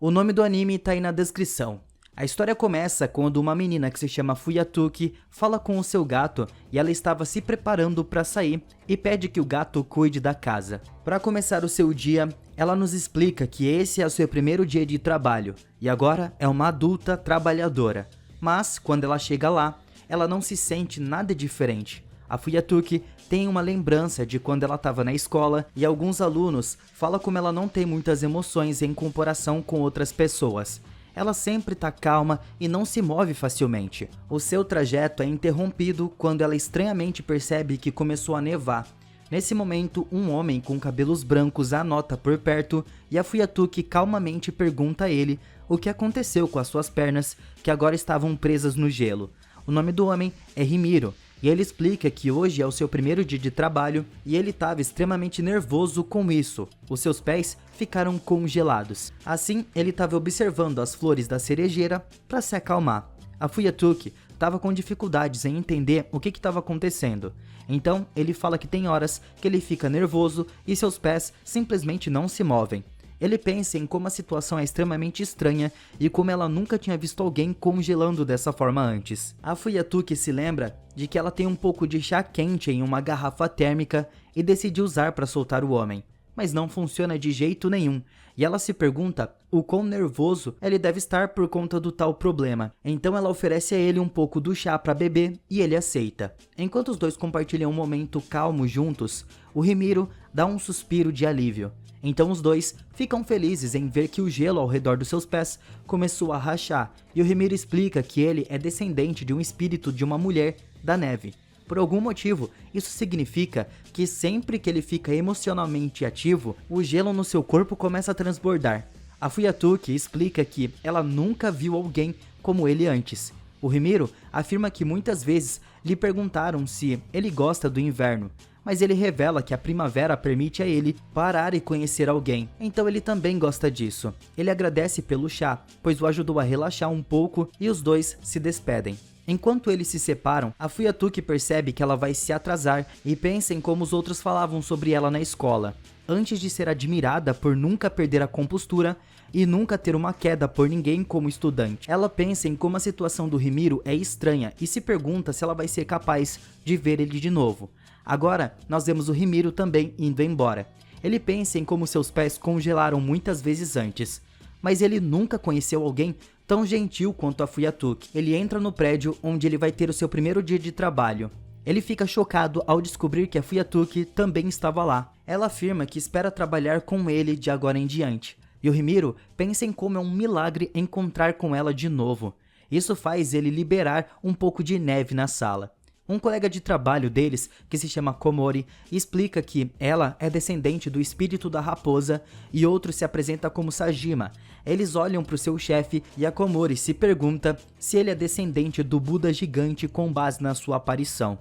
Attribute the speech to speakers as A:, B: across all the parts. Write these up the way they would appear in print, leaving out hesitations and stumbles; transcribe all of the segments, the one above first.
A: O nome do anime tá aí na descrição. A história começa quando uma menina que se chama Fuyatuki fala com o seu gato e ela estava se preparando para sair e pede que o gato cuide da casa. Para começar o seu dia, ela nos explica que esse é o seu primeiro dia de trabalho e agora é uma adulta trabalhadora. Mas quando ela chega lá, ela não se sente nada diferente. A Fuyatuki tem uma lembrança de quando ela estava na escola e alguns alunos falam como ela não tem muitas emoções em comparação com outras pessoas. Ela sempre tá calma e não se move facilmente. O seu trajeto é interrompido quando ela estranhamente percebe que começou a nevar. Nesse momento, um homem com cabelos brancos a nota por perto e a Fuyatuki calmamente pergunta a ele o que aconteceu com as suas pernas que agora estavam presas no gelo. O nome do homem é Rimiro. E ele explica que hoje é o seu primeiro dia de trabalho e ele estava extremamente nervoso com isso. Os seus pés ficaram congelados. Assim, ele estava observando as flores da cerejeira para se acalmar. A Fuyatuki estava com dificuldades em entender o que estava acontecendo. Então, ele fala que tem horas que ele fica nervoso e seus pés simplesmente não se movem. Ele pensa em como a situação é extremamente estranha e como ela nunca tinha visto alguém congelando dessa forma antes. A Fuyatuki se lembra de que ela tem um pouco de chá quente em uma garrafa térmica e decide usar para soltar o homem, mas não funciona de jeito nenhum. E ela se pergunta o quão nervoso ele deve estar por conta do tal problema. Então ela oferece a ele um pouco do chá para beber e ele aceita. Enquanto os dois compartilham um momento calmo juntos, o Rimiro dá um suspiro de alívio. Então os dois ficam felizes em ver que o gelo ao redor dos seus pés começou a rachar, e o Rimiro explica que ele é descendente de um espírito de uma mulher da neve. Por algum motivo, isso significa que sempre que ele fica emocionalmente ativo, o gelo no seu corpo começa a transbordar. A Fuyatuki explica que ela nunca viu alguém como ele antes. O Rimiro afirma que muitas vezes lhe perguntaram se ele gosta do inverno, mas ele revela que a primavera permite a ele parar e conhecer alguém, então ele também gosta disso. Ele agradece pelo chá, pois o ajudou a relaxar um pouco e os dois se despedem. Enquanto eles se separam, a Fuyatuki percebe que ela vai se atrasar e pensa em como os outros falavam sobre ela na escola, antes de ser admirada por nunca perder a compostura e nunca ter uma queda por ninguém como estudante. Ela pensa em como a situação do Rimiro é estranha e se pergunta se ela vai ser capaz de ver ele de novo. Agora, nós vemos o Rimiro também indo embora. Ele pensa em como seus pés congelaram muitas vezes antes, mas ele nunca conheceu alguém tão gentil quanto a Fuyatuki. Ele entra no prédio onde ele vai ter o seu primeiro dia de trabalho. Ele fica chocado ao descobrir que a Fuyatuki também estava lá. Ela afirma que espera trabalhar com ele de agora em diante, e o Rimiro pensa em como é um milagre encontrar com ela de novo. Isso faz ele liberar um pouco de neve na sala. Um colega de trabalho deles, que se chama Komori, explica que ela é descendente do espírito da raposa e outro se apresenta como Sajima. Eles olham para o seu chefe e a Komori se pergunta se ele é descendente do Buda gigante com base na sua aparição.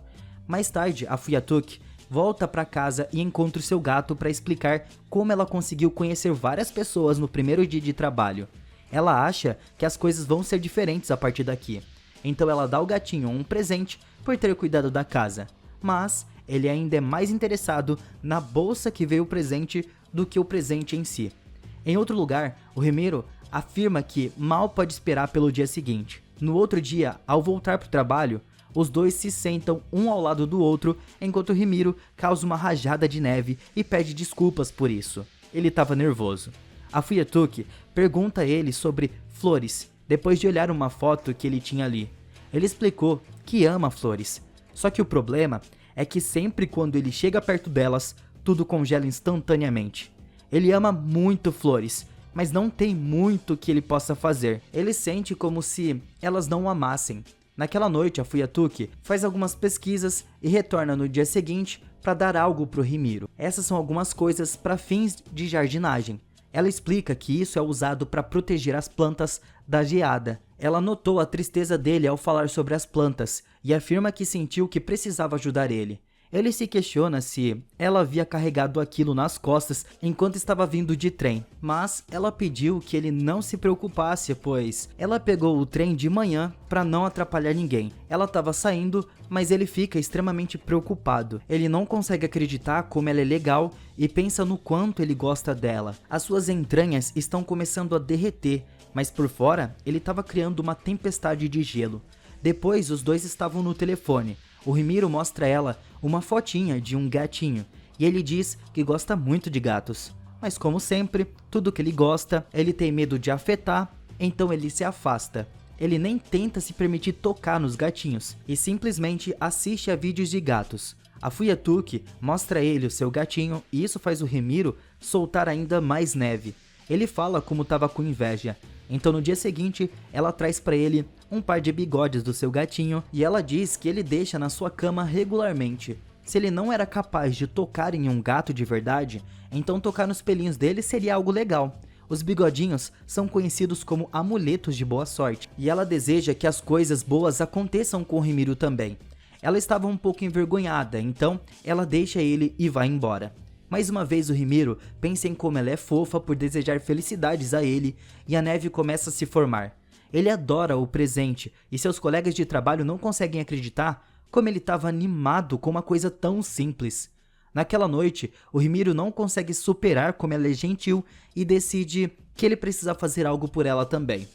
A: Mais tarde, a Fuyatuki volta para casa e encontra o seu gato para explicar como ela conseguiu conhecer várias pessoas no primeiro dia de trabalho. Ela acha que as coisas vão ser diferentes a partir daqui. Então ela dá ao gatinho um presente por ter cuidado da casa, mas ele ainda é mais interessado na bolsa que veio o presente do que o presente em si. Em outro lugar, o Rimiro afirma que mal pode esperar pelo dia seguinte. No outro dia, ao voltar para o trabalho, os dois se sentam um ao lado do outro enquanto o Rimiro causa uma rajada de neve e pede desculpas por isso. Ele estava nervoso. A Fuyatuki pergunta a ele sobre flores, depois de olhar uma foto que ele tinha ali. Ele explicou que ama flores, só que o problema é que sempre quando ele chega perto delas, tudo congela instantaneamente. Ele ama muito flores, mas não tem muito que ele possa fazer. Ele sente como se elas não o amassem. Naquela noite, a Fuyatuki faz algumas pesquisas e retorna no dia seguinte para dar algo para o Rimiro. Essas são algumas coisas para fins de jardinagem. Ela explica que isso é usado para proteger as plantas da geada. Ela notou a tristeza dele ao falar sobre as plantas e afirma que sentiu que precisava ajudar ele. Ele se questiona se ela havia carregado aquilo nas costas enquanto estava vindo de trem, mas ela pediu que ele não se preocupasse, pois ela pegou o trem de manhã para não atrapalhar ninguém. Ela estava saindo, mas ele fica extremamente preocupado. Ele não consegue acreditar como ela é legal e pensa no quanto ele gosta dela. As suas entranhas estão começando a derreter, mas por fora ele estava criando uma tempestade de gelo. Depois os dois estavam no telefone. O Rimiro mostra a ela uma fotinha de um gatinho e ele diz que gosta muito de gatos. Mas como sempre, tudo que ele gosta, ele tem medo de afetar, então ele se afasta. Ele nem tenta se permitir tocar nos gatinhos e simplesmente assiste a vídeos de gatos. A Fuyatuki mostra a ele o seu gatinho e isso faz o Rimiro soltar ainda mais neve. Ele fala como estava com inveja. Então no dia seguinte, ela traz para ele um par de bigodes do seu gatinho e ela diz que ele deixa na sua cama regularmente. Se ele não era capaz de tocar em um gato de verdade, então tocar nos pelinhos dele seria algo legal. Os bigodinhos são conhecidos como amuletos de boa sorte e ela deseja que as coisas boas aconteçam com o Rimiro também. Ela estava um pouco envergonhada, então ela deixa ele e vai embora. Mais uma vez o Rimiro pensa em como ela é fofa por desejar felicidades a ele e a neve começa a se formar. Ele adora o presente e seus colegas de trabalho não conseguem acreditar como ele estava animado com uma coisa tão simples. Naquela noite, o Rimiro não consegue superar como ela é gentil e decide que ele precisa fazer algo por ela também.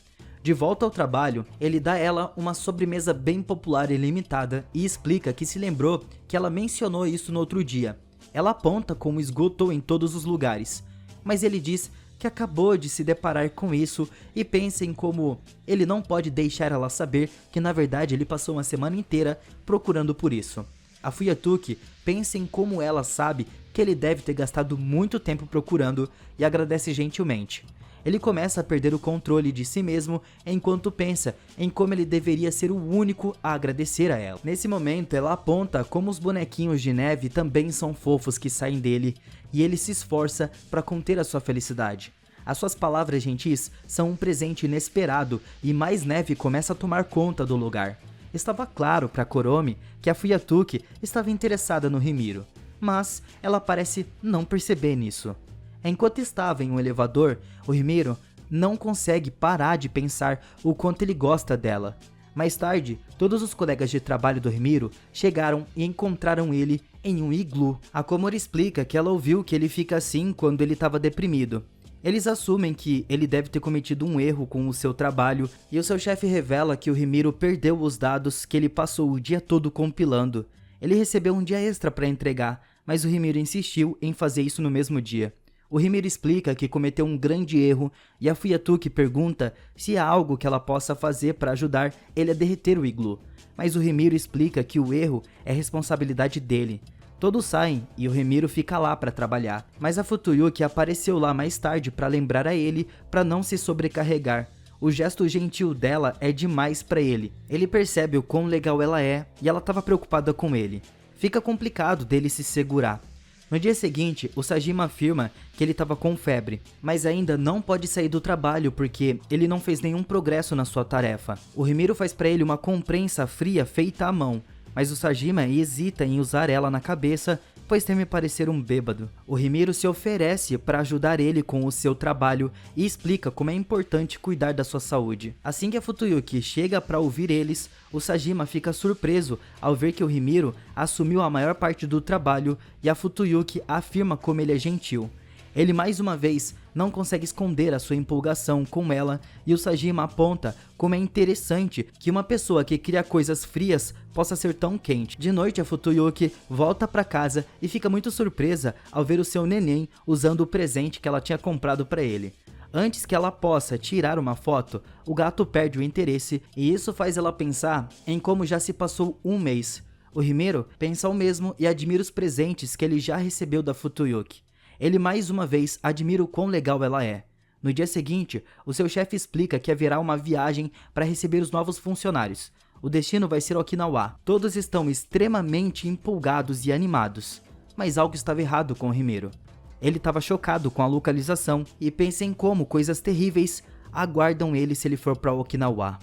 A: De volta ao trabalho, ele dá a ela uma sobremesa bem popular e limitada e explica que se lembrou que ela mencionou isso no outro dia. Ela aponta como esgotou em todos os lugares, mas ele diz que acabou de se deparar com isso e pensa em como ele não pode deixar ela saber que na verdade ele passou uma semana inteira procurando por isso. A Fuyatuki pensa em como ela sabe que ele deve ter gastado muito tempo procurando e agradece gentilmente. Ele começa a perder o controle de si mesmo enquanto pensa em como ele deveria ser o único a agradecer a ela. Nesse momento, ela aponta como os bonequinhos de neve também são fofos que saem dele e ele se esforça para conter a sua felicidade. As suas palavras gentis são um presente inesperado e mais neve começa a tomar conta do lugar. Estava claro para Koromi que a Fuyatuki estava interessada no Rimiro, mas ela parece não perceber nisso. Enquanto estava em um elevador, o Rimiro não consegue parar de pensar o quanto ele gosta dela. Mais tarde, todos os colegas de trabalho do Rimiro chegaram e encontraram ele em um iglu. A Komori explica que ela ouviu que ele fica assim quando ele estava deprimido. Eles assumem que ele deve ter cometido um erro com o seu trabalho e o seu chefe revela que o Rimiro perdeu os dados que ele passou o dia todo compilando. Ele recebeu um dia extra para entregar, mas o Rimiro insistiu em fazer isso no mesmo dia. O Rimiro explica que cometeu um grande erro e a Fuyatuki pergunta se há algo que ela possa fazer para ajudar ele a derreter o iglu. Mas o Rimiro explica que o erro é responsabilidade dele. Todos saem e o Rimiro fica lá para trabalhar, mas a Futuyuki apareceu lá mais tarde para lembrar a ele para não se sobrecarregar. O gesto gentil dela é demais para ele. Ele percebe o quão legal ela é e ela estava preocupada com ele. Fica complicado dele se segurar. No dia seguinte, o Sajima afirma que ele estava com febre, mas ainda não pode sair do trabalho porque ele não fez nenhum progresso na sua tarefa. O Rimiro faz para ele uma comprensa fria feita à mão, mas o Sajima hesita em usar ela na cabeça, pois teme parecer um bêbado. O Rimiro se oferece para ajudar ele com o seu trabalho e explica como é importante cuidar da sua saúde. Assim que a Futuyuki chega para ouvir eles, o Sajima fica surpreso ao ver que o Rimiro assumiu a maior parte do trabalho e a Futuyuki afirma como ele é gentil. Ele mais uma vez não consegue esconder a sua empolgação com ela e o Sajima aponta como é interessante que uma pessoa que cria coisas frias possa ser tão quente. De noite, a Futuyuki volta para casa e fica muito surpresa ao ver o seu neném usando o presente que ela tinha comprado para ele. Antes que ela possa tirar uma foto, o gato perde o interesse e isso faz ela pensar em como já se passou um mês. O Rimiro pensa o mesmo e admira os presentes que ele já recebeu da Futuyuki. Ele mais uma vez admira o quão legal ela é. No dia seguinte, o seu chefe explica que haverá uma viagem para receber os novos funcionários. O destino vai ser Okinawa. Todos estão extremamente empolgados e animados. Mas algo estava errado com o Rimiro. Ele estava chocado com a localização e pensa em como coisas terríveis aguardam ele se ele for para Okinawa.